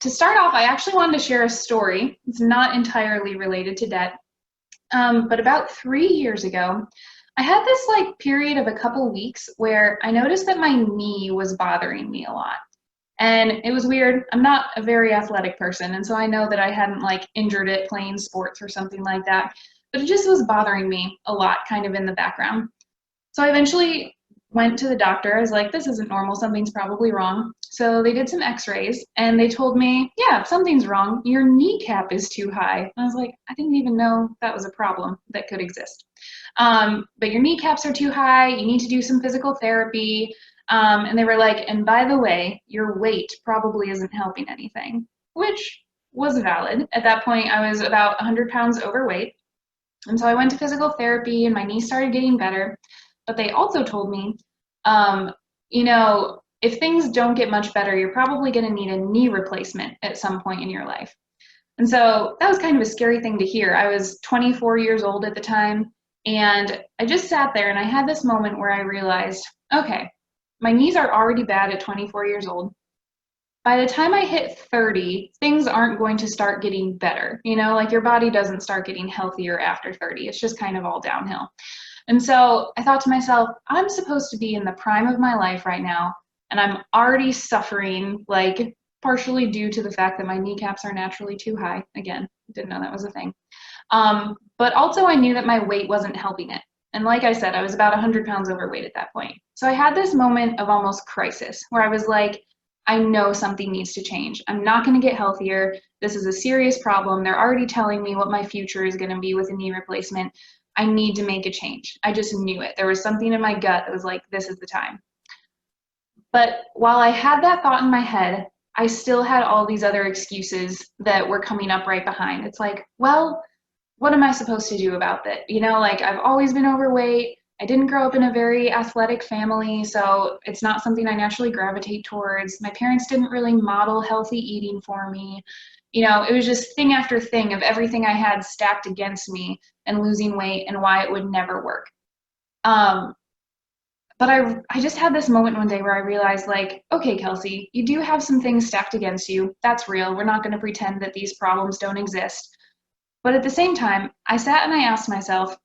to start off, I actually wanted to share a story. It's not entirely related to debt, but about 3 years ago, I had this like period of a couple weeks where I noticed that my knee was bothering me a lot. And it was weird. I'm not a very athletic person, and so I know that I hadn't like injured it playing sports or something like that, but it just was bothering me a lot, kind of in the background. So I eventually went to the doctor. I was like, this isn't normal. Something's probably wrong. So they did some x-rays and they told me, yeah, something's wrong. Your kneecap is too high. And I was like, I didn't even know that was a problem that could exist. But your kneecaps are too high. You need to do some physical therapy. And they were like, and by the way, your weight probably isn't helping anything, which was valid. At that point, I was about 100 pounds overweight. And so I went to physical therapy and my knee started getting better. But they also told me, you know, if things don't get much better, you're probably going to need a knee replacement at some point in your life. And so that was kind of a scary thing to hear. I was 24 years old at the time, and I just sat there and I had this moment where I realized, okay, my knees are already bad at 24 years old. By the time I hit 30, things aren't going to start getting better. You know, like your body doesn't start getting healthier after 30. It's just kind of all downhill. And so I thought to myself, I'm supposed to be in the prime of my life right now, and I'm already suffering, like partially due to the fact that my kneecaps are naturally too high. Again, didn't know that was a thing. But also I knew that my weight wasn't helping it. And like I said, I was about 100 pounds overweight at that point. So I had this moment of almost crisis where I was like, I know something needs to change. I'm not going to get healthier. This is a serious problem. They're already telling me what my future is going to be with a knee replacement. I need to make a change. I just knew it. There was something in my gut that was like, this is the time. But while I had that thought in my head, I still had all these other excuses that were coming up right behind. It's like, well, what am I supposed to do about that? You know, like I've always been overweight. I didn't grow up in a very athletic family, so it's not something I naturally gravitate towards. My parents didn't really model healthy eating for me. You know, it was just thing after thing of everything I had stacked against me and losing weight and why it would never work. But I just had this moment one day where I realized, like, okay, Kelsey, you do have some things stacked against you. That's real. We're not going to pretend that these problems don't exist. But at the same time, I sat and I asked myself,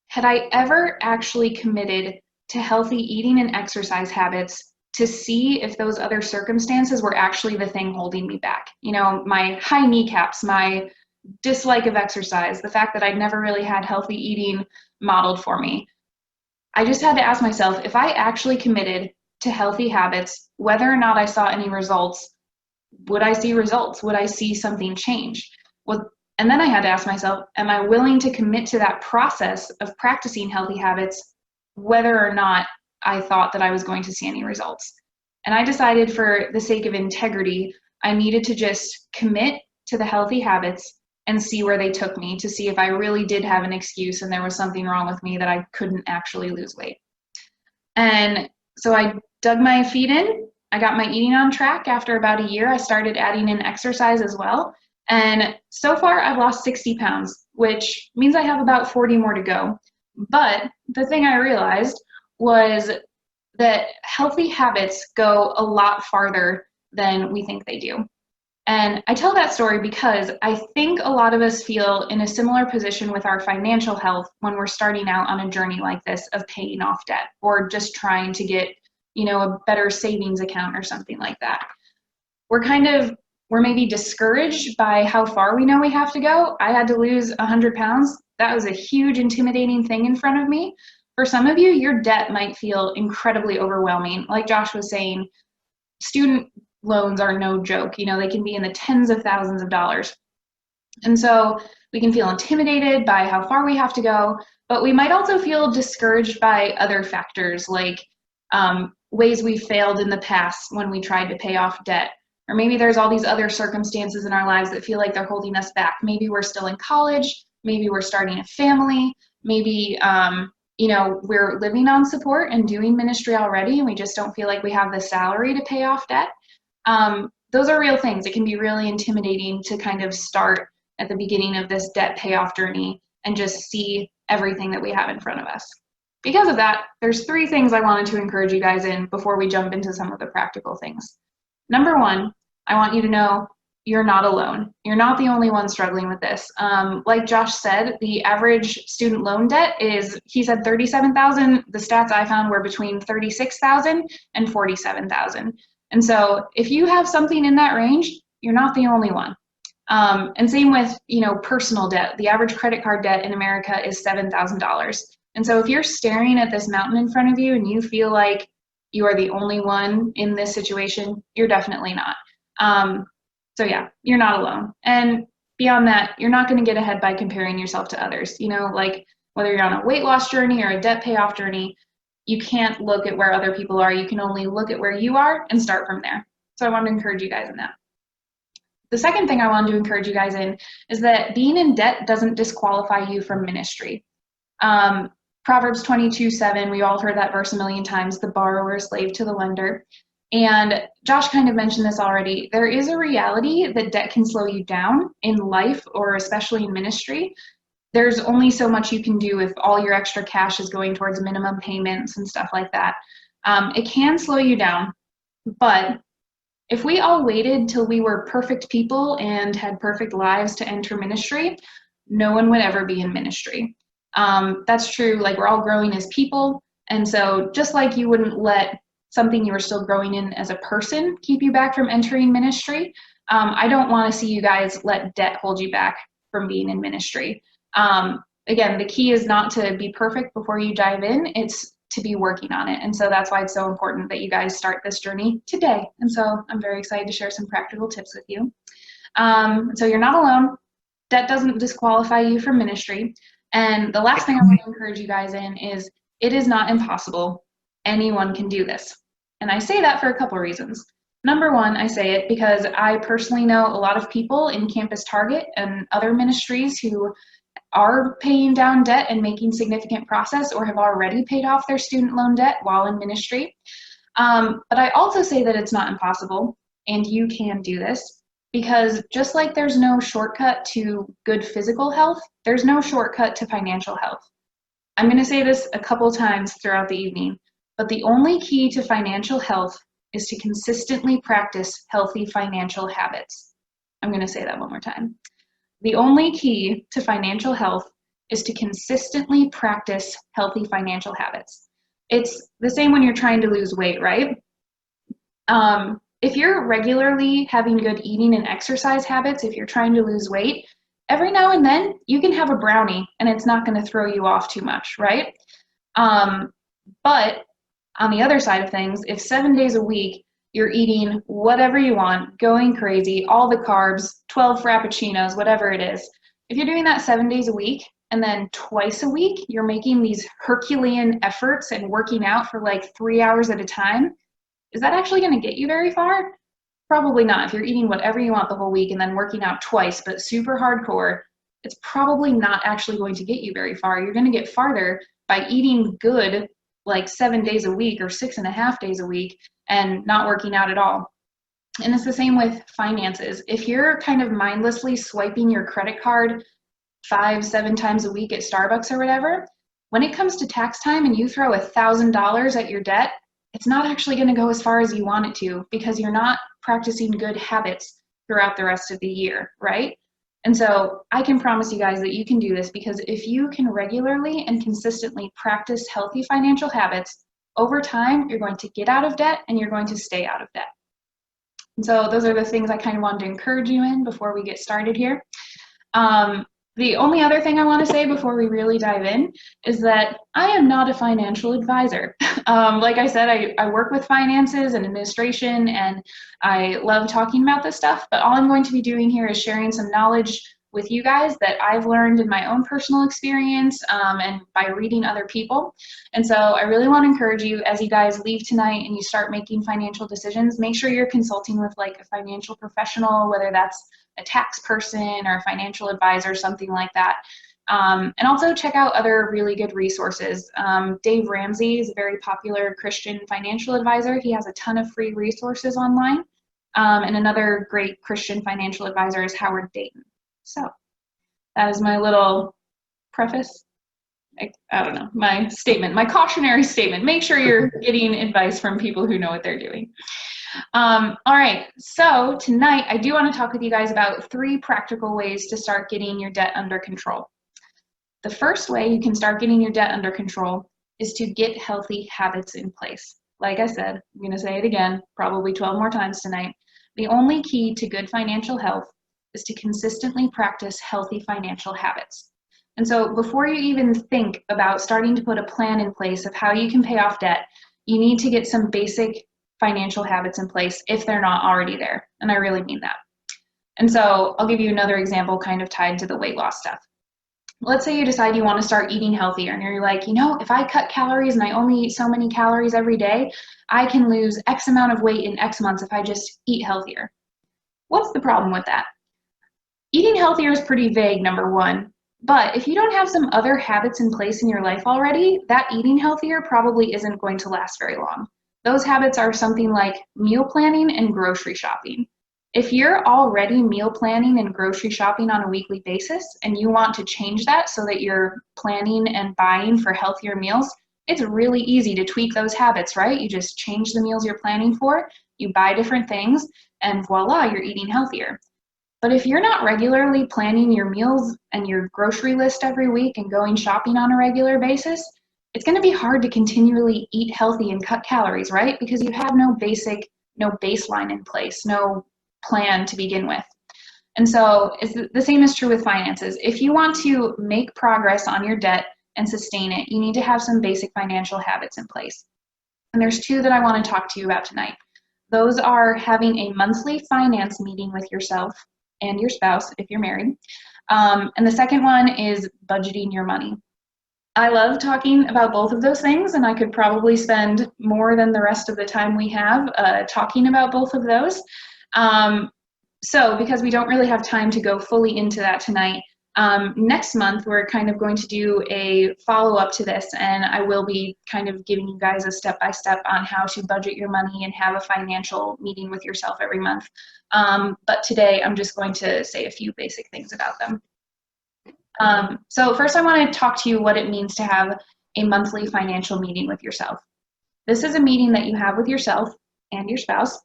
had I ever actually committed to healthy eating and exercise habits to see if those other circumstances were actually the thing holding me back? You know, my high kneecaps, my dislike of exercise, the fact that I'd never really had healthy eating modeled for me. I just had to ask myself, if I actually committed to healthy habits, whether or not I saw any results, would I see results? Would I see something change? And then I had to ask myself, am I willing to commit to that process of practicing healthy habits, whether or not I thought that I was going to see any results? And I decided, for the sake of integrity, I needed to just commit to the healthy habits and see where they took me, to see if I really did have an excuse and there was something wrong with me that I couldn't actually lose weight. And so I dug my feet in. I got my eating on track. After about a year, I started adding in exercise as well. And so far, I've lost 60 pounds, which means I have about 40 more to go. But the thing I realized was that healthy habits go a lot farther than we think they do. And I tell that story because I think a lot of us feel in a similar position with our financial health when we're starting out on a journey like this of paying off debt or just trying to get, you know, a better savings account or something like that. We're maybe discouraged by how far we know we have to go. I had to lose 100 pounds. That was a huge, intimidating thing in front of me. For some of you, your debt might feel incredibly overwhelming. Like Josh was saying, student loans are no joke. You know, they can be in the tens of thousands of dollars. And so we can feel intimidated by how far we have to go, but we might also feel discouraged by other factors, like ways we failed in the past when we tried to pay off debt. Or maybe there's all these other circumstances in our lives that feel like they're holding us back. Maybe we're still in college. Maybe we're starting a family. Maybe, you know, we're living on support and doing ministry already, and we just don't feel like we have the salary to pay off debt. Those are real things. It can be really intimidating to kind of start at the beginning of this debt payoff journey and just see everything that we have in front of us. Because of that, there's 3 things I wanted to encourage you guys in before we jump into some of the practical things. Number 1, I want you to know you're not alone. You're not the only one struggling with this. Like Josh said, the average student loan debt is, he said 37,000. The stats I found were between 36,000 and 47,000. And so if you have something in that range, you're not the only one. And same with, personal debt. The average credit card debt in America is $7,000. And so if you're staring at this mountain in front of you and you feel like you are the only one in this situation, you're definitely not. So yeah, you're not alone. And beyond that, you're not going to get ahead by comparing yourself to others. Like whether you're on a weight loss journey or a debt payoff journey, you can't look at where other people are. You can only look at where you are and start from there. So I want to encourage you guys in that. The second thing I wanted to encourage you guys in is that being in debt doesn't disqualify you from ministry. Proverbs 22:7, we all heard that verse a million times, the borrower is slave to the lender. And Josh kind of mentioned this already. There is a reality that debt can slow you down in life, or especially in ministry. There's only so much you can do if all your extra cash is going towards minimum payments and stuff like that. It can slow you down, but if we all waited till we were perfect people and had perfect lives to enter ministry, no one would ever be in ministry. That's true, like we're all growing as people, and so just like you wouldn't let something you were still growing in as a person keep you back from entering ministry, I don't want to see you guys let debt hold you back from being in ministry. Again, the key is not to be perfect before you dive in, it's to be working on it. And so that's why it's so important that you guys start this journey today. And so I'm very excited to share some practical tips with you. So you're not alone. Debt doesn't disqualify you from ministry. And the last thing I want to encourage you guys in is it is not impossible. Anyone can do this. And I say that for a couple of reasons. Number one, I say it because I personally know a lot of people in Campus Target and other ministries who are paying down debt and making significant progress or have already paid off their student loan debt while in ministry. But I also say that it's not impossible, and you can do this, because just like there's no shortcut to good physical health, there's no shortcut to financial health. I'm going to say this a couple times throughout the evening, but the only key to financial health is to consistently practice healthy financial habits. I'm going to say that one more time. The only key to financial health is to consistently practice healthy financial habits. It's the same when you're trying to lose weight, right? If you're regularly having good eating and exercise habits, if you're trying to lose weight, every now and then you can have a brownie and it's not going to throw you off too much, right? But on the other side of things, if 7 days a week you're eating whatever you want, going crazy, all the carbs, 12 frappuccinos, whatever it is, if you're doing that 7 days a week and then twice a week you're making these Herculean efforts and working out for like 3 hours at a time, is that actually going to get you very far? Probably not. If you're eating whatever you want the whole week and then working out twice, but super hardcore, it's probably not actually going to get you very far. You're going to get farther by eating good like 7 days a week or 6.5 days a week and not working out at all. And it's the same with finances. If you're kind of mindlessly swiping your credit card 5-7 times a week at Starbucks or whatever, when it comes to tax time and you throw $1,000 at your debt, it's not actually going to go as far as you want it to, because you're not practicing good habits throughout the rest of the year, right? And so I can promise you guys that you can do this, because if you can regularly and consistently practice healthy financial habits, over time, you're going to get out of debt and you're going to stay out of debt. And so those are the things I kind of wanted to encourage you in before we get started here. The only other thing I want to say before we really dive in is that I am not a financial advisor. Like I said, I work with finances and administration, and I love talking about this stuff, but all I'm going to be doing here is sharing some knowledge with you guys that I've learned in my own personal experience and by reading other people. And so I really want to encourage you, as you guys leave tonight and you start making financial decisions, make sure you're consulting with like a financial professional, whether that's a tax person or a financial advisor, something like that. And also check out other really good resources. Dave Ramsey is a very popular Christian financial advisor. He has a ton of free resources online. And another great Christian financial advisor is Howard Dayton. So that is my little preface. I don't know, my statement, my cautionary statement. Make sure you're getting advice from people who know what they're doing. All right, so tonight I do want to talk with you guys about 3 practical ways to start getting your debt under control. The first way you can start getting your debt under control is to get healthy habits in place. Like I said, I'm going to say it again, probably 12 more times tonight. The only key to good financial health is to consistently practice healthy financial habits. And so before you even think about starting to put a plan in place of how you can pay off debt, you need to get some basic financial habits in place if they're not already there. And I really mean that. And so I'll give you another example kind of tied to the weight loss stuff. Let's say you decide you want to start eating healthier and you're like, if I cut calories and I only eat so many calories every day, I can lose X amount of weight in X months if I just eat healthier. What's the problem with that? Eating healthier is pretty vague, number one, but if you don't have some other habits in place in your life already, that eating healthier probably isn't going to last very long. Those habits are something like meal planning and grocery shopping. If you're already meal planning and grocery shopping on a weekly basis and you want to change that so that you're planning and buying for healthier meals, it's really easy to tweak those habits, right? You just change the meals you're planning for, you buy different things, and voila, you're eating healthier. But if you're not regularly planning your meals and your grocery list every week and going shopping on a regular basis, it's going to be hard to continually eat healthy and cut calories, right? Because you have no baseline in place, no plan to begin with. And so the same is true with finances. If you want to make progress on your debt and sustain it, you need to have some basic financial habits in place. And there's 2 that I want to talk to you about tonight. Those are having a monthly finance meeting with yourself and your spouse if you're married. And the second one is budgeting your money. I love talking about both of those things, and I could probably spend more than the rest of the time we have talking about both of those. So because we don't really have time to go fully into that tonight, next month we're kind of going to do a follow-up to this, and I will be kind of giving you guys a step-by-step on how to budget your money and have a financial meeting with yourself every month. But today I'm just going to say a few basic things about them. So first I want to talk to you what it means to have a monthly financial meeting with yourself. This is a meeting that you have with yourself and your spouse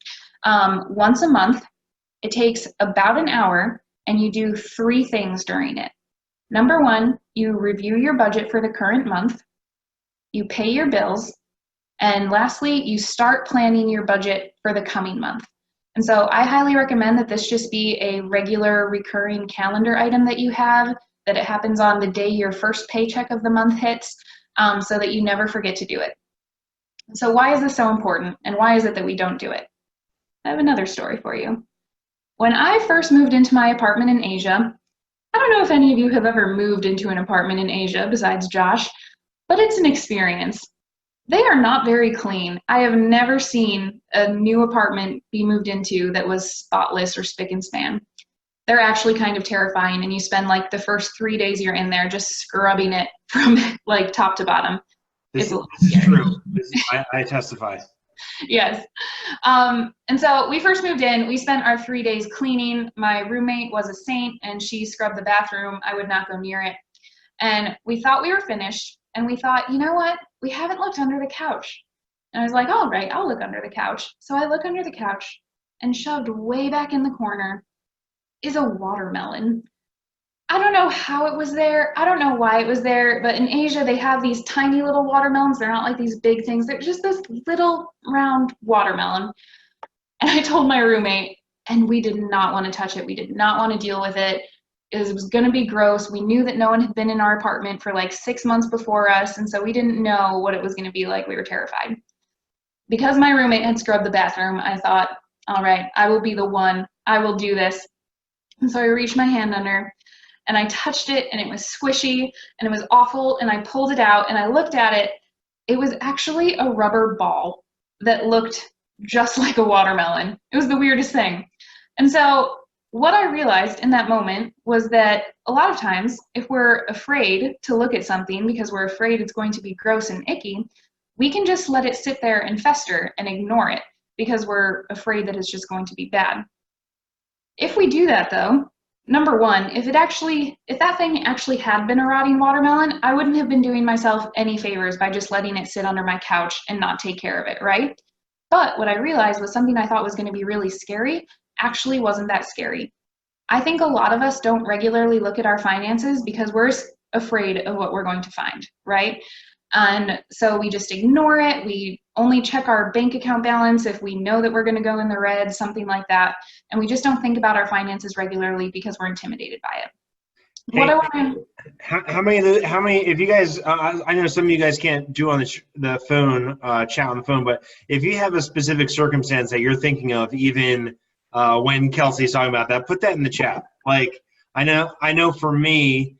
once a month. It takes about an hour and you do 3 things during it. Number 1, you review your budget for the current month, you pay your bills, and lastly, you start planning your budget for the coming month. And so I highly recommend that this just be a regular recurring calendar item that you have, that it happens on the day your first paycheck of the month hits, so that you never forget to do it. So why is this so important, and why is it that we don't do it? I have another story for you. When I first moved into my apartment in Asia, I don't know if any of you have ever moved into an apartment in Asia besides Josh, but it's an experience. They are not very clean. I have never seen a new apartment be moved into that was spotless or spick and span. They're actually kind of terrifying, and you spend like the first 3 days you're in there just scrubbing it from like top to bottom. This is true. I testify. Yes. And so we first moved in, we spent our 3 days cleaning. My roommate was a saint and she scrubbed the bathroom. I would not go near it. And we thought we were finished, and we thought, you know what? We haven't looked under the couch. And I was like, all right, I'll look under the couch. So I look under the couch, and shoved way back in the corner is a watermelon. I don't know how it was there. I don't know why it was there, but in Asia, they have these tiny little watermelons. They're not like these big things. They're just this little round watermelon. And I told my roommate, and we did not want to touch it. We did not want to deal with it. It was going to be gross. We knew that no one had been in our apartment for like 6 months before us, and so we didn't know what it was going to be like. We were terrified. Because my roommate had scrubbed the bathroom, I thought, all right, I will be the one. I will do this. And so I reached my hand under, and I touched it, and it was squishy, and it was awful, and I pulled it out, and I looked at it. It was actually a rubber ball that looked just like a watermelon. It was the weirdest thing. And so what I realized in that moment was that a lot of times, if we're afraid to look at something because we're afraid it's going to be gross and icky, we can just let it sit there and fester and ignore it because we're afraid that it's just going to be bad. If we do that though, number one, if that thing actually had been a rotting watermelon, I wouldn't have been doing myself any favors by just letting it sit under my couch and not take care of it, right? But what I realized was something I thought was going to be really scary actually wasn't that scary. I think a lot of us don't regularly look at our finances because we're afraid of what we're going to find, right? And so we just ignore it. We only check our bank account balance if we know that we're going to go in the red, something like that. And we just don't think about our finances regularly because we're intimidated by it. What I Hey, want to how many, if you guys, I know some of you guys can't do on the phone, chat on the phone, but if you have a specific circumstance that you're thinking of, even when Kelsey's talking about that, put that in the chat. Like, I know for me,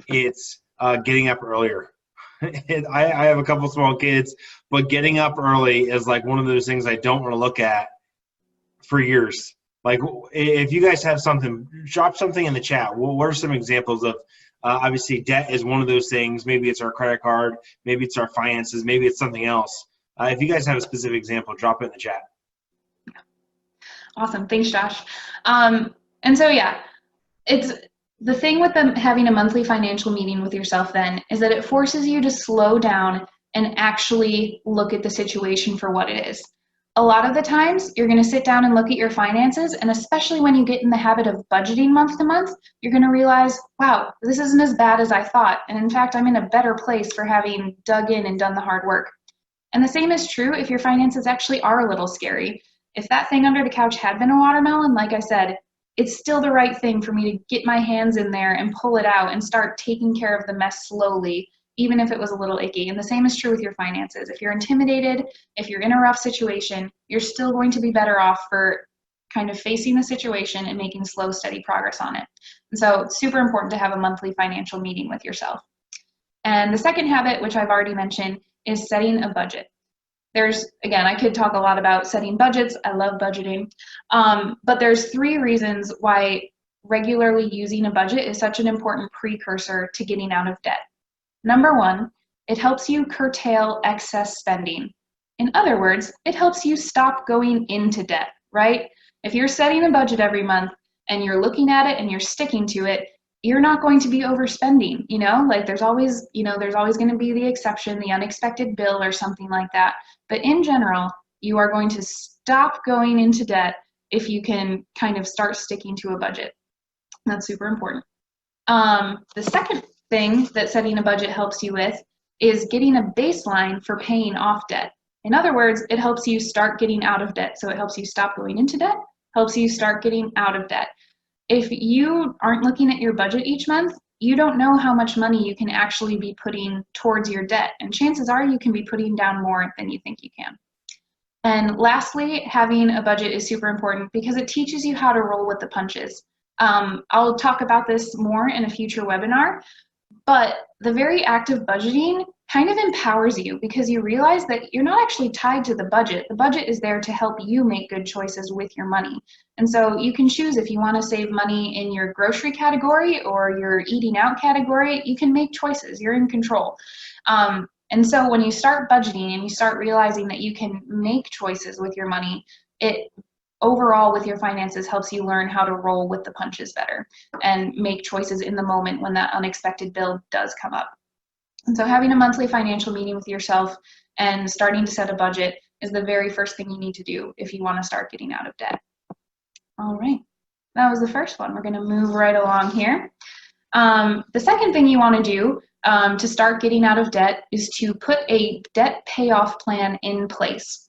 it's getting up earlier. I have a couple small kids, but getting up early is like one of those things I don't want to look at for years. Like, if you guys have something, drop something in the chat. What are some examples of, obviously, debt is one of those things. Maybe it's our credit card. Maybe it's our finances. Maybe it's something else. If you guys have a specific example, drop it in the chat. Awesome. Thanks, Josh. And so, yeah, it's the thing with them having a monthly financial meeting with yourself then is that it forces you to slow down and actually look at the situation for what it is. A lot of the times you're going to sit down and look at your finances, and especially when you get in the habit of budgeting month to month, you're going to realize, wow, this isn't as bad as I thought. And in fact, I'm in a better place for having dug in and done the hard work. And the same is true if your finances actually are a little scary. If that thing under the couch had been a watermelon, like I said, it's still the right thing for me to get my hands in there and pull it out and start taking care of the mess slowly, even if it was a little icky. And the same is true with your finances. If you're intimidated, if you're in a rough situation, you're still going to be better off for kind of facing the situation and making slow, steady progress on it. And so it's super important to have a monthly financial meeting with yourself. And the second habit, which I've already mentioned, is setting a budget. Again, I could talk a lot about setting budgets. I love budgeting. But there's 3 reasons why regularly using a budget is such an important precursor to getting out of debt. Number 1, it helps you curtail excess spending. In other words, it helps you stop going into debt, right? If you're setting a budget every month and you're looking at it and you're sticking to it, you're not going to be overspending, like there's always going to be the exception, the unexpected bill or something like that. But in general, you are going to stop going into debt if you can kind of start sticking to a budget. That's super important. The second thing that setting a budget helps you with is getting a baseline for paying off debt. In other words, it helps you start getting out of debt. So it helps you stop going into debt, helps you start getting out of debt. If you aren't looking at your budget each month, you don't know how much money you can actually be putting towards your debt. And chances are you can be putting down more than you think you can. And lastly, having a budget is super important because it teaches you how to roll with the punches. I'll talk about this more in a future webinar, but the very act of budgeting kind of empowers you because you realize that you're not actually tied to the budget. The budget is there to help you make good choices with your money. And so you can choose if you want to save money in your grocery category or your eating out category. You can make choices. You're in control. And so when you start budgeting and you start realizing that you can make choices with your money, it overall with your finances helps you learn how to roll with the punches better and make choices in the moment when that unexpected bill does come up. And so having a monthly financial meeting with yourself and starting to set a budget is the very first thing you need to do if you want to start getting out of debt. All right, that was the first one. We're going to move right along here. The second thing you want to do to start getting out of debt is to put a debt payoff plan in place.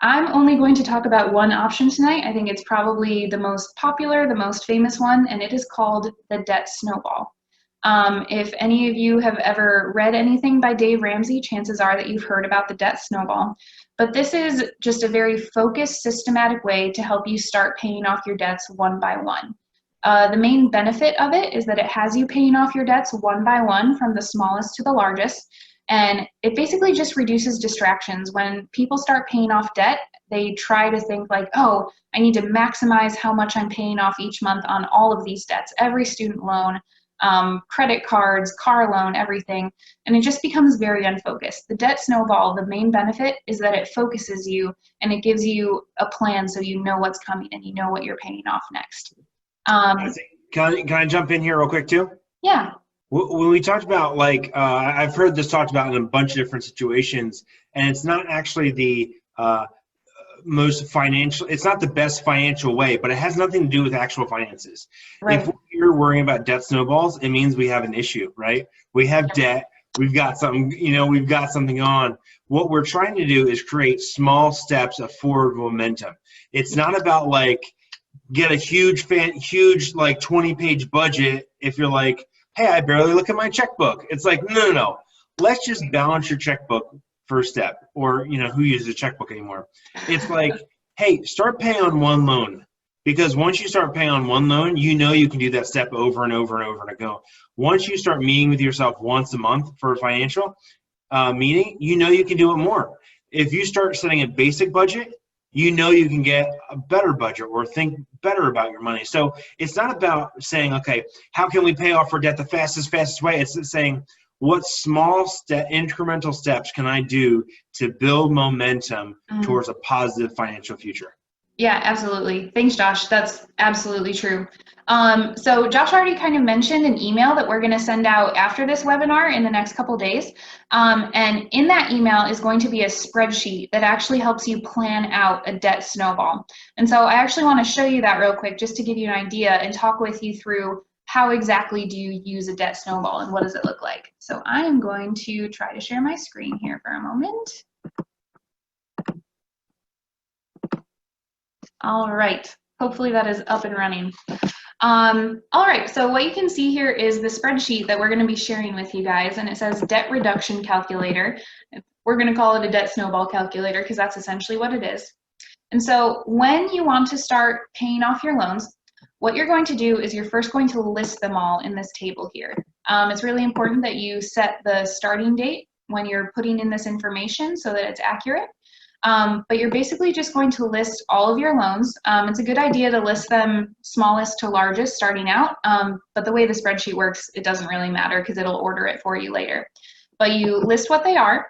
I'm only going to talk about one option tonight. I think it's probably the most popular, the most famous one, and it is called the debt snowball. If any of you have ever read anything by Dave Ramsey, chances are that you've heard about the debt snowball. But this is just a very focused, systematic way to help you start paying off your debts one by one. The main benefit of it is that it has you paying off your debts one by one from the smallest to the largest. And it basically just reduces distractions. When people start paying off debt, they try to think like, oh, I need to maximize how much I'm paying off each month on all of these debts, every student loan, credit cards, car loan, everything. And it just becomes very unfocused. The debt snowball, the main benefit is that it focuses you and it gives you a plan so you know what's coming and you know what you're paying off next. Can I jump in here real quick too? Yeah. When we talked about I've heard this talked about in a bunch of different situations, and it's not actually the most financial, it's not the best financial way, but it has nothing to do with actual finances. If Right. you're worrying about debt snowballs, it means we have an issue, right? We have debt. We've got something, we've got something on. What we're trying to do is create small steps of forward momentum. It's not about like get a huge like 20-page budget if you're like, hey, I barely look at my checkbook. It's like, no. Let's just balance your checkbook first step, or who uses a checkbook anymore. It's like, hey, start paying on one loan, because once you start paying on one loan, you can do that step over and over and over and go. Once you start meeting with yourself once a month for a financial meeting, you can do it more. If you start setting a basic budget, you can get a better budget or think better about your money. So it's not about saying, okay, how can we pay off our debt the fastest way? It's saying, what small incremental steps can I do to build momentum towards a positive financial future? Yeah, absolutely. Thanks, Josh. That's absolutely true. So Josh already kind of mentioned an email that we're going to send out after this webinar in the next couple days. And in that email is going to be a spreadsheet that actually helps you plan out a debt snowball. And so I actually want to show you that real quick just to give you an idea and talk with you through how exactly do you use a debt snowball and what does it look like. So I am going to try to share my screen here for a moment. All right, hopefully that is up and running. All right, so what you can see here is the spreadsheet that we're going to be sharing with you guys, and it says debt reduction calculator. We're going to call it a debt snowball calculator because that's essentially what it is. And so when you want to start paying off your loans, what you're going to do is you're first going to list them all in this table here. It's really important that you set the starting date when you're putting in this information so that it's accurate. But you're basically just going to list all of your loans. It's a good idea to list them smallest to largest starting out, but the way the spreadsheet works, it doesn't really matter because it'll order it for you later. But you list what they are,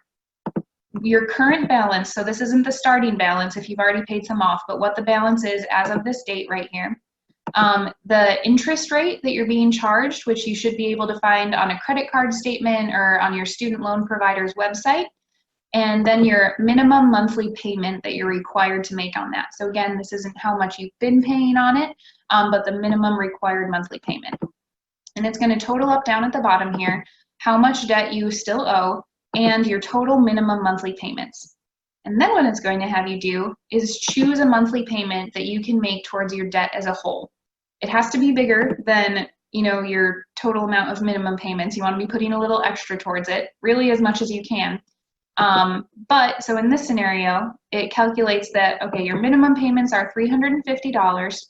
your current balance, so this isn't the starting balance if you've already paid some off, but what the balance is as of this date right here. The interest rate that you're being charged, which you should be able to find on a credit card statement or on your student loan provider's website. And then your minimum monthly payment that you're required to make on that. So again, this isn't how much you've been paying on it, but the minimum required monthly payment. And it's going to total up down at the bottom here, how much debt you still owe, and your total minimum monthly payments. And then what it's going to have you do is choose a monthly payment that you can make towards your debt as a whole. It has to be bigger than your total amount of minimum payments. You want to be putting a little extra towards it, really as much as you can. But so in this scenario, it calculates that, okay, your minimum payments are $350,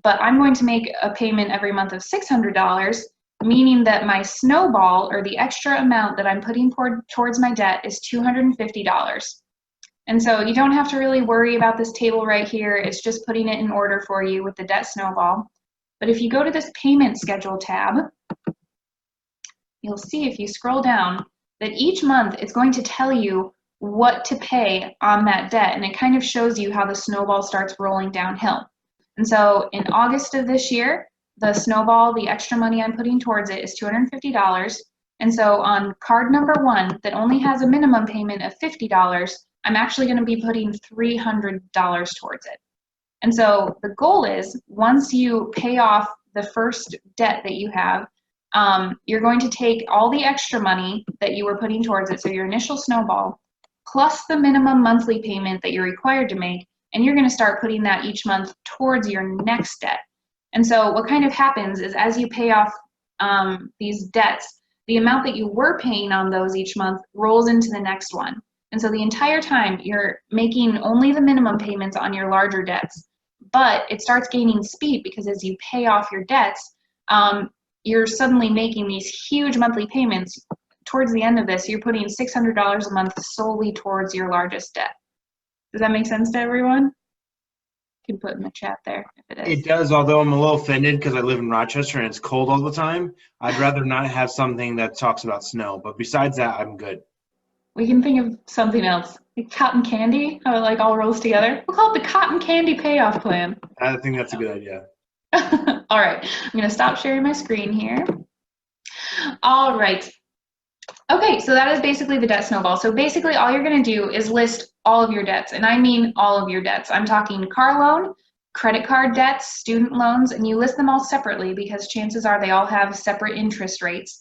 but I'm going to make a payment every month of $600, meaning that my snowball, or the extra amount that I'm putting towards my debt, is $250. And so you don't have to really worry about this table right here. It's just putting it in order for you with the debt snowball. But if you go to this payment schedule tab, you'll see if you scroll down that each month it's going to tell you what to pay on that debt, and it kind of shows you how the snowball starts rolling downhill. And so in August of this year, the snowball, the extra money I'm putting towards it, is $250. And so on card number 1 that only has a minimum payment of $50, I'm actually going to be putting $300 towards it. And so the goal is, once you pay off the first debt that you have, you're going to take all the extra money that you were putting towards it, so your initial snowball, plus the minimum monthly payment that you're required to make, and you're going to start putting that each month towards your next debt. And so what kind of happens is, as you pay off these debts, the amount that you were paying on those each month rolls into the next one. And so the entire time you're making only the minimum payments on your larger debts, but it starts gaining speed because as you pay off your debts, you're suddenly making these huge monthly payments. Towards the end of this, you're putting $600 a month solely towards your largest debt. Does that make sense to everyone? You can put in the chat there if it is. It does, although I'm a little offended because I live in Rochester and it's cold all the time. I'd rather not have something that talks about snow, but besides that, I'm good. We can think of something else, like cotton candy, how it like all rolls together. We'll call it the cotton candy payoff plan. I think that's a good idea. All right, I'm going to stop sharing my screen here. All right. Okay, so that is basically the debt snowball. So basically all you're going to do is list all of your debts, and I mean all of your debts. I'm talking car loan, credit card debts, student loans, and you list them all separately because chances are they all have separate interest rates.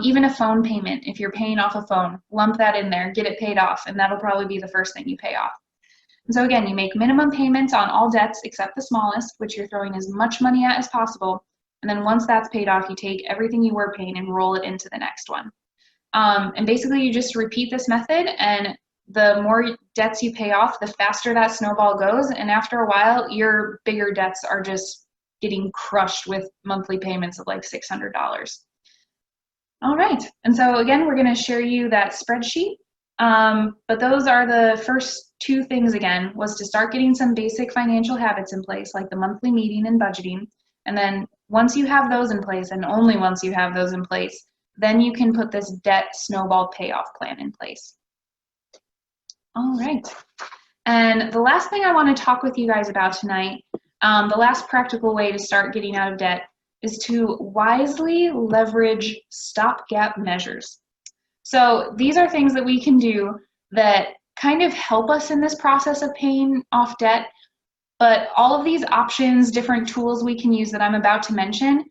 Even a phone payment, if you're paying off a phone, lump that in there, get it paid off, and that'll probably be the first thing you pay off. And so again, you make minimum payments on all debts except the smallest, which you're throwing as much money at as possible. And then once that's paid off, you take everything you were paying and roll it into the next one. And basically you just repeat this method, and the more debts you pay off, the faster that snowball goes. And after a while, your bigger debts are just getting crushed with monthly payments of like $600. All right, and so again, we're gonna share you that spreadsheet. But those are the first two things again, was to start getting some basic financial habits in place, like the monthly meeting and budgeting. And then once you have those in place, and only once you have those in place, then you can put this debt snowball payoff plan in place. All right. And the last thing I want to talk with you guys about tonight, the last practical way to start getting out of debt, is to wisely leverage stopgap measures. So these are things that we can do that kind of help us in this process of paying off debt, but all of these options, different tools we can use that I'm about to mention,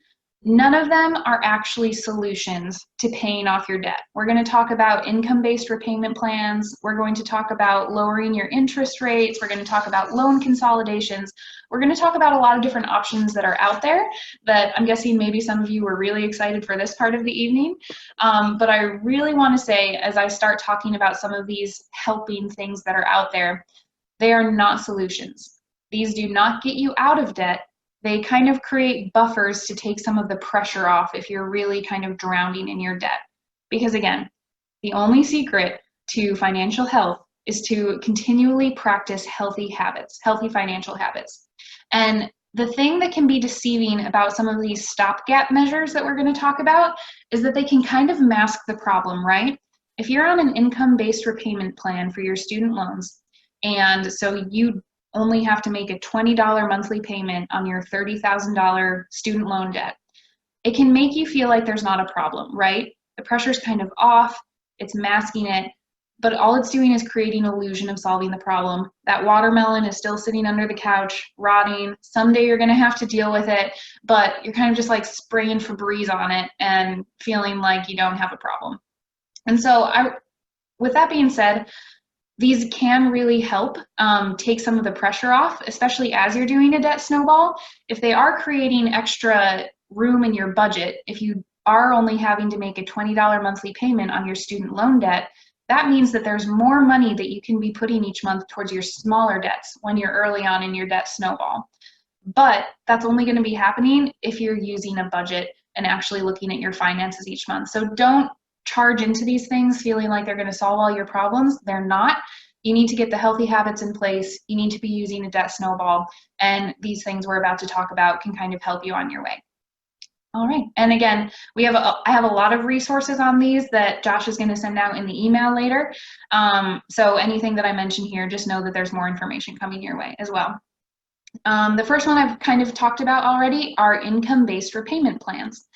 none of them are actually solutions to paying off your debt. We're going to talk about income-based repayment plans. We're going to talk about lowering your interest rates. We're going to talk about loan consolidations. We're going to talk about a lot of different options that are out there that I'm guessing maybe some of you were really excited for this part of the evening. But I really want to say, as I start talking about some of these helping things that are out there, they are not solutions. These do not get you out of debt. They kind of create buffers to take some of the pressure off if you're really kind of drowning in your debt. Because again, the only secret to financial health is to continually practice healthy habits, healthy financial habits. And the thing that can be deceiving about some of these stopgap measures that we're going to talk about is that they can kind of mask the problem, right? If you're on an income-based repayment plan for your student loans, and so you only have to make a $20 monthly payment on your $30,000 student loan debt, it can make you feel like there's not a problem, right? The pressure's kind of off, it's masking it, but all it's doing is creating an illusion of solving the problem. That watermelon is still sitting under the couch, rotting. Someday you're gonna have to deal with it, but you're kind of just like spraying Febreze on it and feeling like you don't have a problem. And so with that being said, these can really help take some of the pressure off, especially as you're doing a debt snowball. If they are creating extra room in your budget, if you are only having to make a $20 monthly payment on your student loan debt, that means that there's more money that you can be putting each month towards your smaller debts when you're early on in your debt snowball. But that's only going to be happening if you're using a budget and actually looking at your finances each month. So don't charge into these things feeling like they're going to solve all your problems. They're not. You need to get the healthy habits in place. You need to be using a debt snowball. And these things we're about to talk about can kind of help you on your way. All right. And again, I have a lot of resources on these that Josh is going to send out in the email later. So anything that I mention here, just know that there's more information coming your way as well. The first one I've kind of talked about already are income-based repayment plans.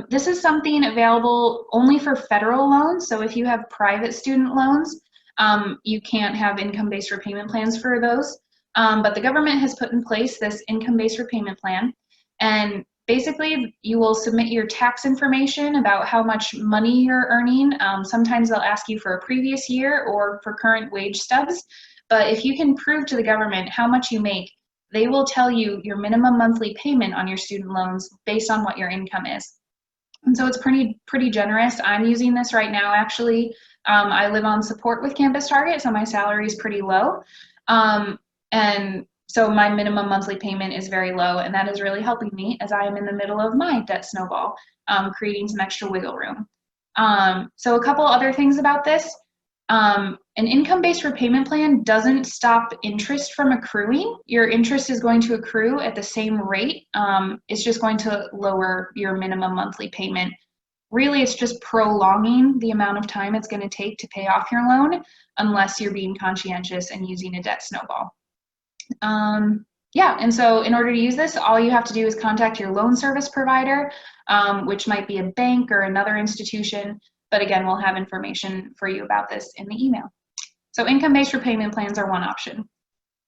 This is something available only for federal loans. So if you have private student loans, you can't have income-based repayment plans for those. But the government has put in place this income-based repayment plan. And basically, you will submit your tax information about how much money you're earning. Sometimes they'll ask you for a previous year or for current wage stubs. But if you can prove to the government how much you make, they will tell you your minimum monthly payment on your student loans based on what your income is. And so it's pretty generous. I'm using this right now, actually. I live on support with Campus Target, so my salary is pretty low. And so my minimum monthly payment is very low, and that is really helping me as I am in the middle of my debt snowball, creating some extra wiggle room. So a couple other things about this. An income-based repayment plan doesn't stop interest from accruing. Your interest is going to accrue at the same rate. It's just going to lower your minimum monthly payment. Really, it's just prolonging the amount of time it's going to take to pay off your loan unless you're being conscientious and using a debt snowball. Yeah, and so in order to use this, all you have to do is contact your loan service provider, which might be a bank or another institution. But again, we'll have information for you about this in the email. So income-based repayment plans are one option.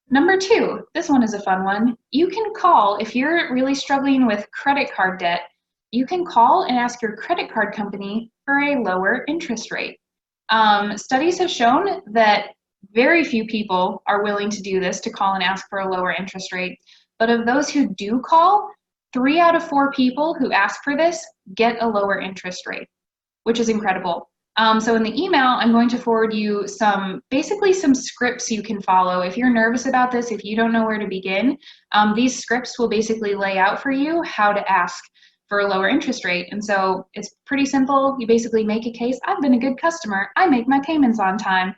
Number two, this one is a fun one. You can call, if you're really struggling with credit card debt, you can call and ask your credit card company for a lower interest rate. Studies have shown that very few people are willing to do this, to call and ask for a lower interest rate. But of those who do call, 3 out of 4 people who ask for this get a lower interest rate, which is incredible. So in the email, I'm going to forward you basically some scripts you can follow. If you're nervous about this, if you don't know where to begin, these scripts will basically lay out for you how to ask for a lower interest rate. And so it's pretty simple. You basically make a case. I've been a good customer. I make my payments on time.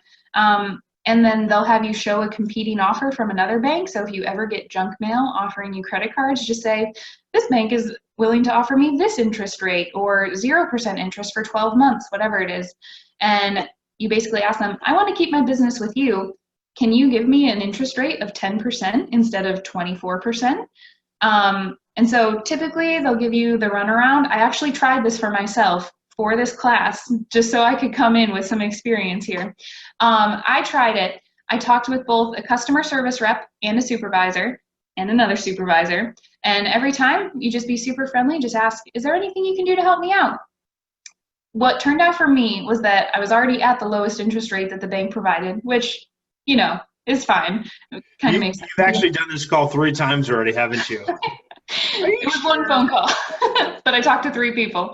And then they'll have you show a competing offer from another bank. So if you ever get junk mail offering you credit cards, just say, this bank is willing to offer me this interest rate, or 0% interest for 12 months, whatever it is. And you basically ask them, I want to keep my business with you. Can you give me an interest rate of 10% instead of 24%? And so typically they'll give you the runaround. I actually tried this for myself for this class, just so I could come in with some experience here. I tried it. I talked with both a customer service rep and a supervisor and another supervisor. And every time you just be super friendly, just ask, is there anything you can do to help me out? What turned out for me was that I was already at the lowest interest rate that the bank provided, which, you know, is fine. It kind of makes sense. You've actually done this call 3 times already, haven't you? It was one phone call, but I talked to 3 people.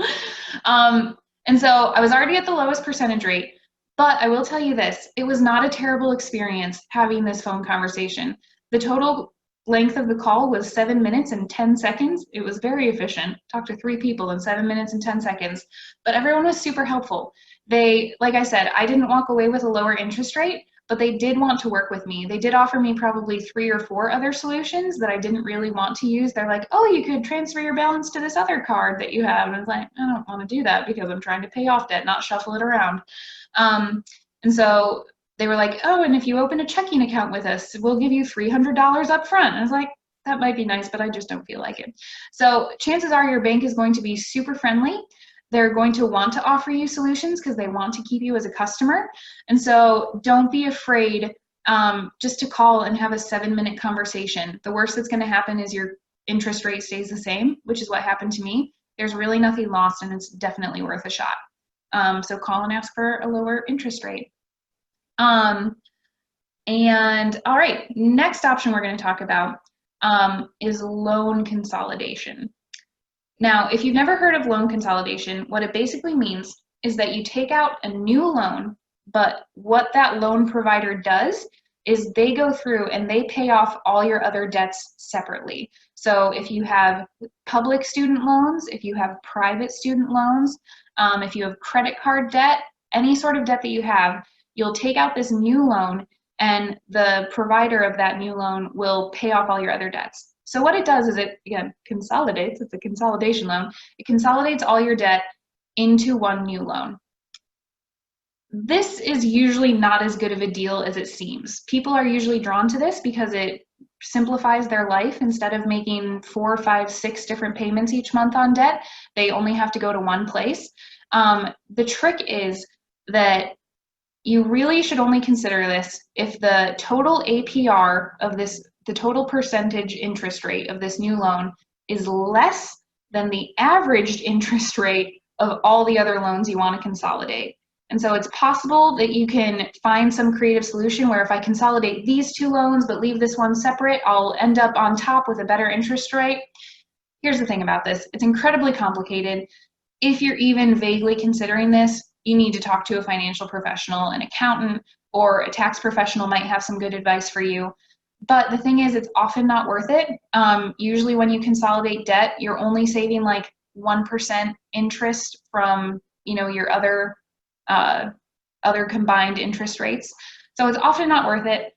And so I was already at the lowest percentage rate, but I will tell you this, it was not a terrible experience having this phone conversation. The total length of the call was 7 minutes and 10 seconds. It was very efficient. Talked to 3 people in 7 minutes and 10 seconds, but everyone was super helpful. Like I said, I didn't walk away with a lower interest rate, but they did want to work with me. They did offer me probably 3 or 4 other solutions that I didn't really want to use. They're like, oh, you could transfer your balance to this other card that you have. And I was like, I don't want to do that because I'm trying to pay off debt, not shuffle it around. And so they were like, oh, and if you open a checking account with us, we'll give you $300 up front. And I was like, that might be nice, but I just don't feel like it. So chances are your bank is going to be super friendly. They're going to want to offer you solutions because they want to keep you as a customer. And so don't be afraid just to call and have a 7-minute conversation. The worst that's going to happen is your interest rate stays the same, which is what happened to me. There's really nothing lost, and it's definitely worth a shot. So call and ask for a lower interest rate. And all right, next option we're going to talk about is loan consolidation. Now, if you've never heard of loan consolidation, what it basically means is that you take out a new loan, but what that loan provider does is they go through and they pay off all your other debts separately. So if you have public student loans, if you have private student loans, if you have credit card debt, any sort of debt that you have, you'll take out this new loan and the provider of that new loan will pay off all your other debts. So what it does is it, again, consolidates. It's a consolidation loan. It consolidates all your debt into one new loan. This is usually not as good of a deal as it seems. People are usually drawn to this because it simplifies their life. Instead of making 4, 5, 6 different payments each month on debt, they only have to go to one place. The trick is that you really should only consider this if the total APR of this, the total percentage interest rate of this new loan is less than the averaged interest rate of all the other loans you want to consolidate. And so it's possible that you can find some creative solution where if I consolidate these 2 loans but leave this one separate, I'll end up on top with a better interest rate. Here's the thing about this. It's incredibly complicated. If you're even vaguely considering this, you need to talk to a financial professional, an accountant, or a tax professional might have some good advice for you. But the thing is, it's often not worth it. Usually when you consolidate debt, you're only saving like 1% interest from, your other combined interest rates. So it's often not worth it.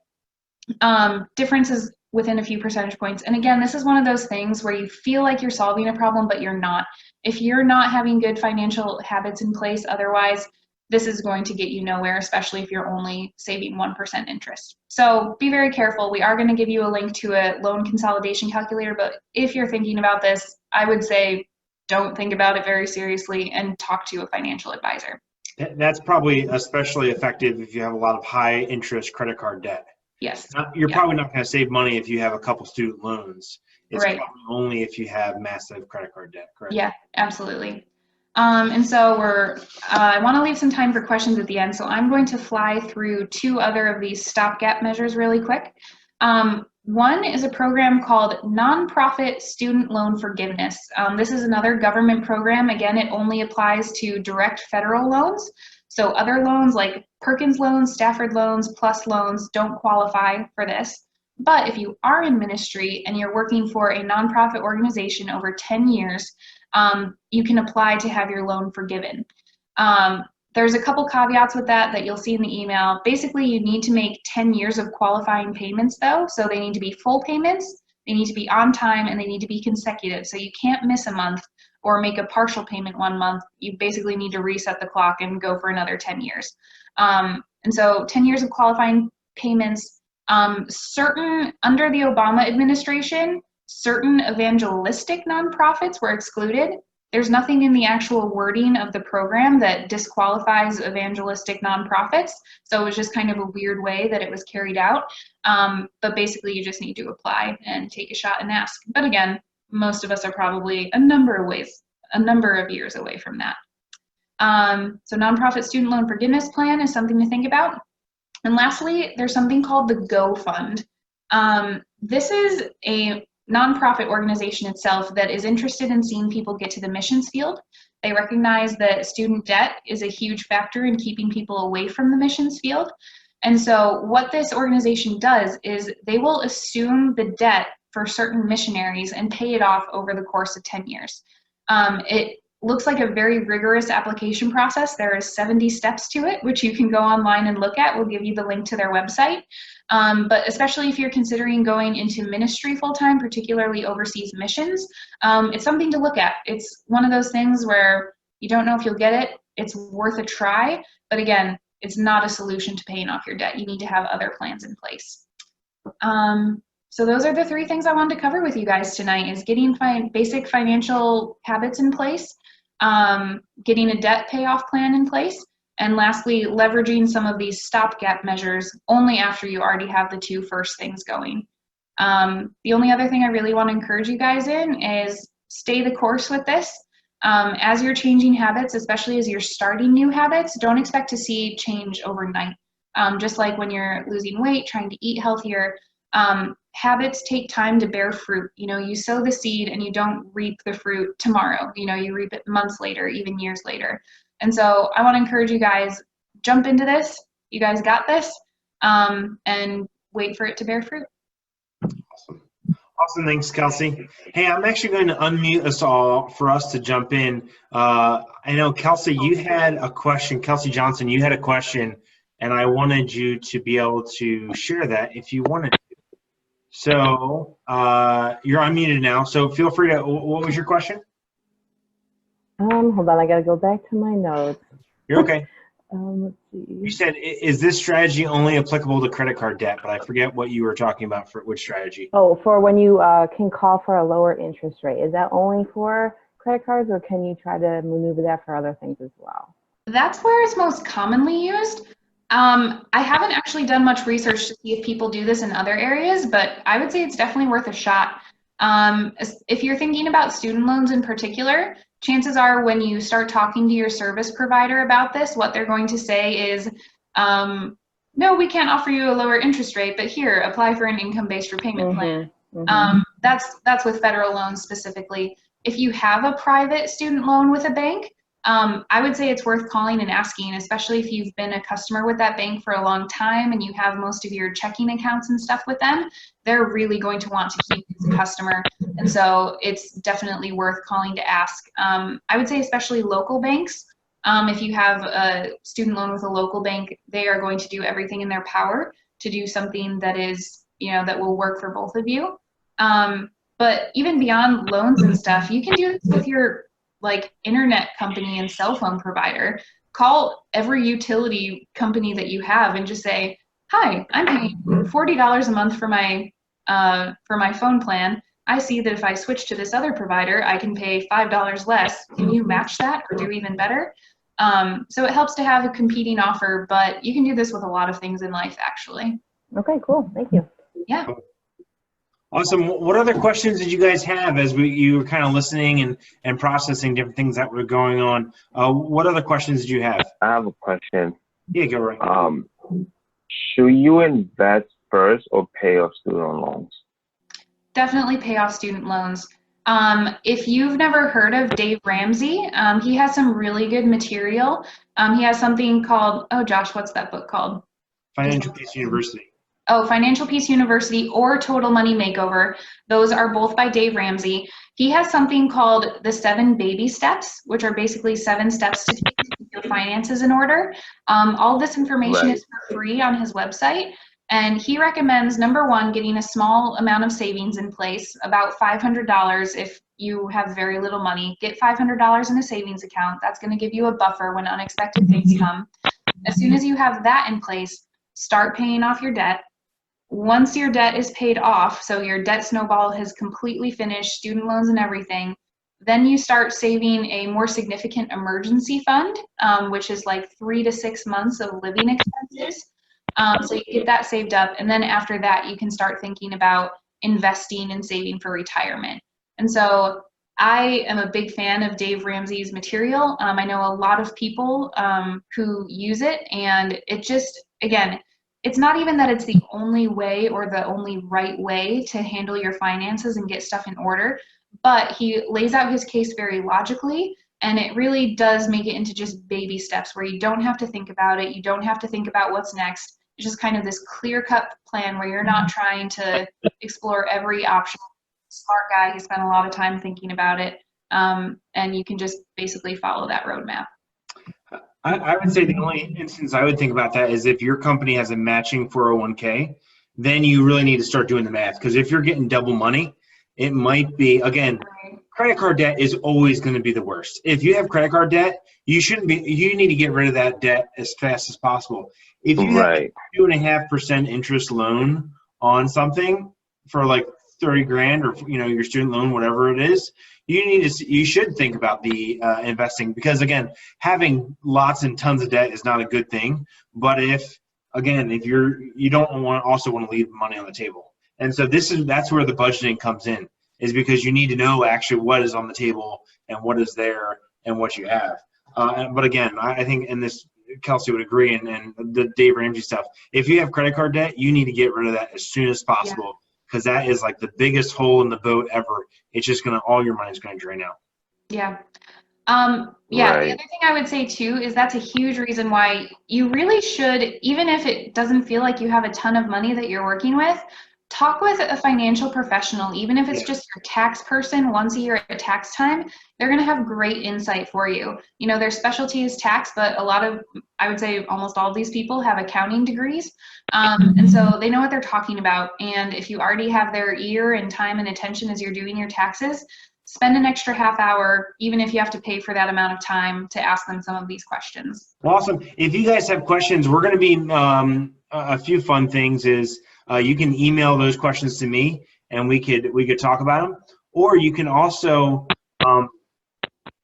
Differences within a few percentage points. And again, this is one of those things where you feel like you're solving a problem, but you're not. If you're not having good financial habits in place, otherwise, this is going to get you nowhere, especially if you're only saving 1% interest. So be very careful. We are going to give you a link to a loan consolidation calculator, but if you're thinking about this, I would say don't think about it very seriously and talk to a financial advisor. That's probably especially effective if you have a lot of high interest credit card debt. Yes. You're Yeah. probably not going to save money if you have a couple student loans. It's Right. probably only if you have massive credit card debt, correct? Yeah, absolutely. And so I want to leave some time for questions at the end. So I'm going to fly through two other of these stopgap measures really quick. One is a program called Nonprofit Student Loan Forgiveness. This is another government program. Again, it only applies to direct federal loans. So other loans like Perkins loans, Stafford loans, PLUS loans don't qualify for this. But if you are in ministry and you're working for a nonprofit organization over 10 years, you can apply to have your loan forgiven. There's a couple caveats with that you'll see in the email. Basically, you need to make 10 years of qualifying payments though, so they need to be full payments, they need to be on time, and they need to be consecutive. So you can't miss a month or make a partial payment one month. You basically need to reset the clock and go for another 10 years. And so 10 years of qualifying payments. Certain, under the Obama administration, certain evangelistic nonprofits were excluded. There's nothing in the actual wording of the program that disqualifies evangelistic nonprofits. So it was just kind of a weird way that it was carried out. But basically you just need to apply and take a shot and ask. But again, most of us are probably a number of years away from that. So nonprofit student loan forgiveness plan is something to think about. And lastly, there's something called the Go Fund. This is a nonprofit organization itself that is interested in seeing people get to the missions field. They recognize that student debt is a huge factor in keeping people away from the missions field. And so what this organization does is they will assume the debt for certain missionaries and pay it off over the course of 10 years. It looks like a very rigorous application process. There are 70 steps to it, which you can go online and look at. We'll give you the link to their website. But especially if you're considering going into ministry full-time, particularly overseas missions, it's something to look at. It's one of those things where you don't know if you'll get it. It's worth a try. But again, it's not a solution to paying off your debt. You need to have other plans in place. So those are the three things I wanted to cover with you guys tonight, is getting basic financial habits in place, getting a debt payoff plan in place, and lastly, leveraging some of these stopgap measures only after you already have the two first things going. The only other thing I really want to encourage you guys in is stay the course with this. As you're changing habits, especially as you're starting new habits, don't expect to see change overnight. Just like when you're losing weight, trying to eat healthier, habits take time to bear fruit. You know, you sow the seed and you don't reap the fruit tomorrow. You know, you reap it months later, even years later. And so I want to encourage you guys, jump into this. You guys got this, and wait for it to bear fruit. Awesome. Awesome. Thanks, Kelsey. Hey, I'm actually going to unmute us all for us to jump in. I know, Kelsey, you had a question. Kelsey Johnson, you had a question, and I wanted you to be able to share that if you wanted to. So you're unmuted now, so feel free to, what was your question? Hold on, I gotta go back to my notes. You're okay. Let's see. You said, is this strategy only applicable to credit card debt? But I forget what you were talking about for which strategy. Oh, for when you can call for a lower interest rate. Is that only for credit cards, or can you try to maneuver that for other things as well? That's where it's most commonly used. I haven't actually done much research to see if people do this in other areas, but I would say it's definitely worth a shot. If you're thinking about student loans in particular, chances are when you start talking to your service provider about this, what they're going to say is, no, we can't offer you a lower interest rate, but here, apply for an income-based repayment plan. That's with federal loans specifically. If you have a private student loan with a bank, I would say it's worth calling and asking, especially if you've been a customer with that bank for a long time and you have most of your checking accounts and stuff with them. They're really going to want to keep you as a customer. And so it's definitely worth calling to ask. I would say especially local banks. If you have a student loan with a local bank, they are going to do everything in their power to do something that is, you know, that will work for both of you. But even beyond loans and stuff, you can do this with your internet company and cell phone provider. Call every utility company that you have and just say, hi, I'm paying $40 a month for my phone plan. I see that if I switch to this other provider, I can pay $5 less. Can you match that or do even better? So it helps to have a competing offer, but you can do this with a lot of things in life, actually. Okay, cool. Thank you. Yeah. Awesome. What other questions did you guys have as you were kind of listening and processing different things that were going on? What other questions did you have? I have a question. Yeah, go right. Should you invest first or pay off student loans? Definitely pay off student loans. If you've never heard of Dave Ramsey, he has some really good material. He has something called, oh Josh, what's that book called? Financial Peace University. Oh, Financial Peace University or Total Money Makeover. Those are both by Dave Ramsey. He has something called the 7 baby steps, which are basically 7 steps to take to keep your finances in order. All this information is for free on his website. And he recommends, number one, getting a small amount of savings in place, about $500 if you have very little money. Get $500 in a savings account. That's going to give you a buffer when unexpected things come. As soon as you have that in place, start paying off your debt. Once your debt is paid off, so your debt snowball has completely finished, student loans and everything, then you start saving a more significant emergency fund, which is like 3 to 6 months of living expenses. So you get that saved up, and then after that, you can start thinking about investing and saving for retirement. And so I am a big fan of Dave Ramsey's material. I know a lot of people who use it, and it just, again, it's not even that it's the only way or the only right way to handle your finances and get stuff in order, but he lays out his case very logically, and it really does make it into just baby steps where you don't have to think about it. You don't have to think about what's next. It's just kind of this clear-cut plan where you're not trying to explore every option. Smart guy, he spent a lot of time thinking about it, and you can just basically follow that roadmap. I would say the only instance I would think about that is if your company has a matching 401k, then you really need to start doing the math. Because if you're getting double money, it might be, again, credit card debt is always going to be the worst. If you have credit card debt, you need to get rid of that debt as fast as possible. If you have a 2.5% interest loan on something for like 30 grand or, your student loan, whatever it is, you should think about the investing, because again, having lots and tons of debt is not a good thing. But if you don't also want to leave money on the table. And so that's where the budgeting comes in, is because you need to know actually what is on the table and what is there and what you have. But again, I think in this, Kelsey would agree, and the Dave Ramsey stuff, if you have credit card debt, you need to get rid of that as soon as possible. Because that is like the biggest hole in the boat ever. It's just all your money's gonna drain out. Yeah. The other thing I would say too is that's a huge reason why you really should, even if it doesn't feel like you have a ton of money that you're working with, talk with a financial professional. Even if it's just your tax person once a year at tax time, they're going to have great insight for you. Their specialty is tax, but a lot of, I would say almost all of these people have accounting degrees. And so they know what they're talking about. And if you already have their ear and time and attention as you're doing your taxes, spend an extra half hour, even if you have to pay for that amount of time, to ask them some of these questions. Awesome. If you guys have questions, we're going to be a few fun things is you can email those questions to me and we could talk about them. Or you can also,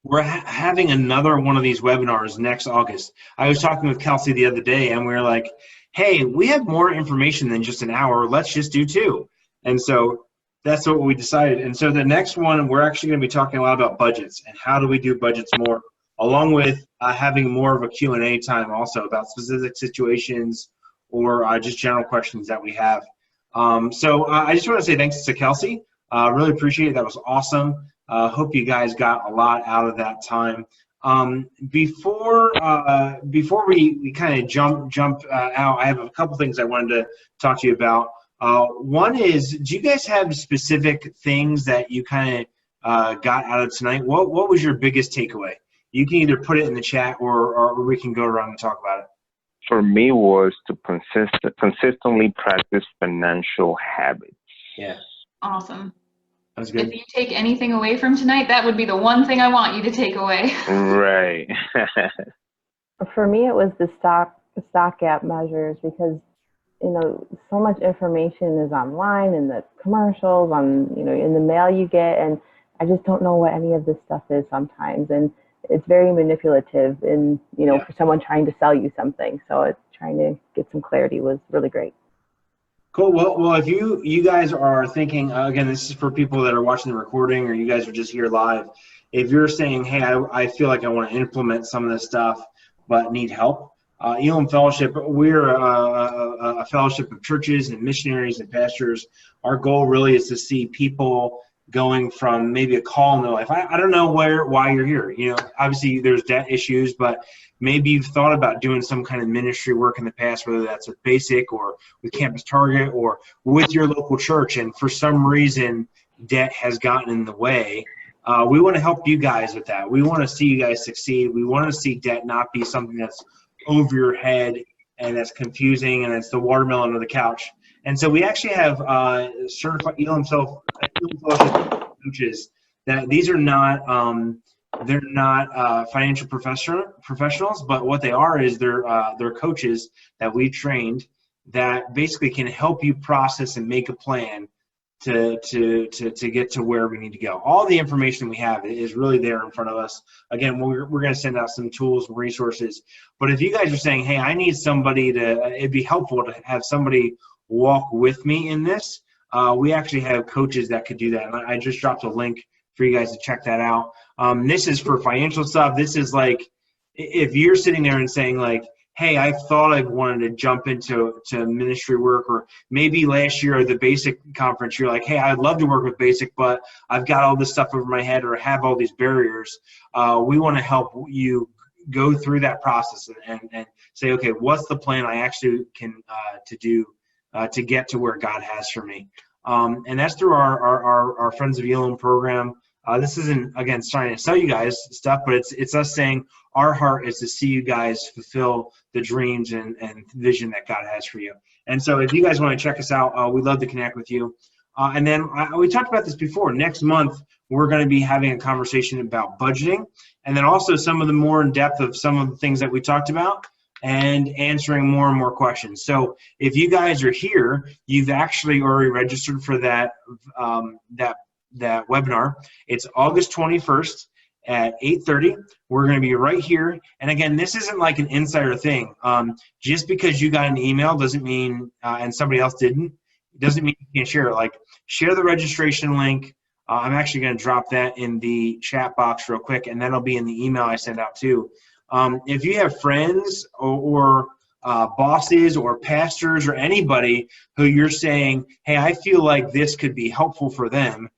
we're having another one of these webinars next August. I was talking with Kelsey the other day and we were like, hey, we have more information than just an hour. Let's just do 2. And so that's what we decided. And so the next one, we're actually going to be talking a lot about budgets and how do we do budgets more, along with having more of a Q&A time also about specific situations or just general questions that we have. So I just want to say thanks to Kelsey. Really appreciate it. That was awesome. Hope you guys got a lot out of that time. Before we kind of jump out, I have a couple things I wanted to talk to you about. One is, do you guys have specific things that you kind of got out of tonight? What was your biggest takeaway? You can either put it in the chat or we can go around and talk about it. For me, was to consistently practice financial habits. Yeah. Awesome. That's good. If you take anything away from tonight, that would be the one thing I want you to take away. Right. For me, it was the stock gap measures, because so much information is online, in the commercials, in the mail you get, and I just don't know what any of this stuff is sometimes. And it's very manipulative in, for someone trying to sell you something. So it's trying to get some clarity was really great. Cool. Well, if you guys are thinking, again, this is for people that are watching the recording, or you guys are just here live. If you're saying, hey, I feel like I want to implement some of this stuff, but need help, Elam Fellowship, we're a fellowship of churches and missionaries and pastors. Our goal really is to see people going from maybe a call in their life. I don't know why you're here. Obviously there's debt issues, but maybe you've thought about doing some kind of ministry work in the past, whether that's with Basic or with Campus Target or with your local church, and for some reason debt has gotten in the way. We want to help you guys with that. We want to see you guys succeed. We want to see debt not be something that's over your head and that's confusing and it's the watermelon under the couch. And so we actually have certified Elam Fellowship coaches. That these are not they're not financial professionals, but what they are is they're coaches that we trained that basically can help you process and make a plan to get to where we need to go. All the information we have is really there in front of us. Again, we're going to send out some tools and resources. But if you guys are saying, hey, I need somebody it'd be helpful to have somebody walk with me in this, we actually have coaches that could do that. And I just dropped a link for you guys to check that out. This is for financial stuff. This is like, if you're sitting there and saying like, hey, I thought I wanted to jump into ministry work, or maybe last year at the Basic conference, you're like, hey, I'd love to work with Basic, but I've got all this stuff over my head or have all these barriers. We want to help you go through that process and say, okay, what's the plan I actually can to do to get to where God has for me? And that's through our Friends of Elam program. This isn't, again, trying to sell you guys stuff, but it's us saying our heart is to see you guys fulfill the dreams and vision that God has for you. And so if you guys want to check us out, we'd love to connect with you. And then we talked about this before. Next month, we're going to be having a conversation about budgeting, and then also some of the more in depth of some of the things that we talked about, and answering more and more questions. So if you guys are here, you've actually already registered for that webinar. It's August 21st at 8:30. We're going to be right here. And again, this isn't like an insider thing. Just because you got an email doesn't mean, and somebody else didn't, it doesn't mean you can't share it. Like, share the registration link. I'm actually going to drop that in the chat box real quick, and that'll be in the email I send out too. If you have friends or bosses or pastors or anybody who you're saying, hey, I feel like this could be helpful for them,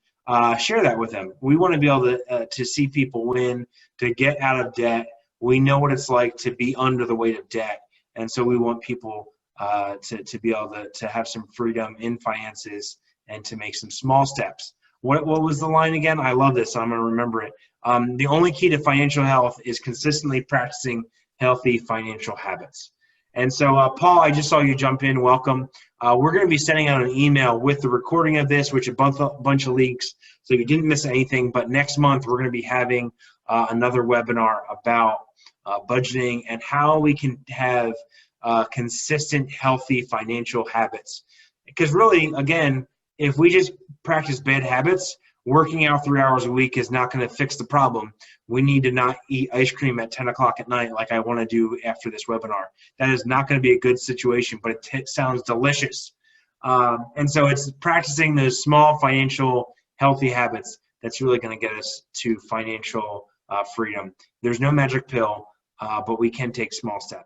share that with them. We want to be able to see people win, to get out of debt. We know what it's like to be under the weight of debt, and so we want people to be able to have some freedom in finances and to make some small steps. What was the line again? I love this, so I'm going to remember it. The only key to financial health is consistently practicing healthy financial habits. And so, Paul, I just saw you jump in. Welcome. We're going to be sending out an email with the recording of this, which a bunch of links, so you didn't miss anything. But next month, we're going to be having another webinar about budgeting and how we can have consistent, healthy financial habits. Because really, again, if we just practice bad habits, working out 3 hours a week is not going to fix the problem. We need to not eat ice cream at 10 o'clock at night like I want to do after this webinar. That is not going to be a good situation, but it sounds delicious. And so it's practicing those small financial healthy habits that's really going to get us to financial freedom. There's no magic pill, but we can take small steps.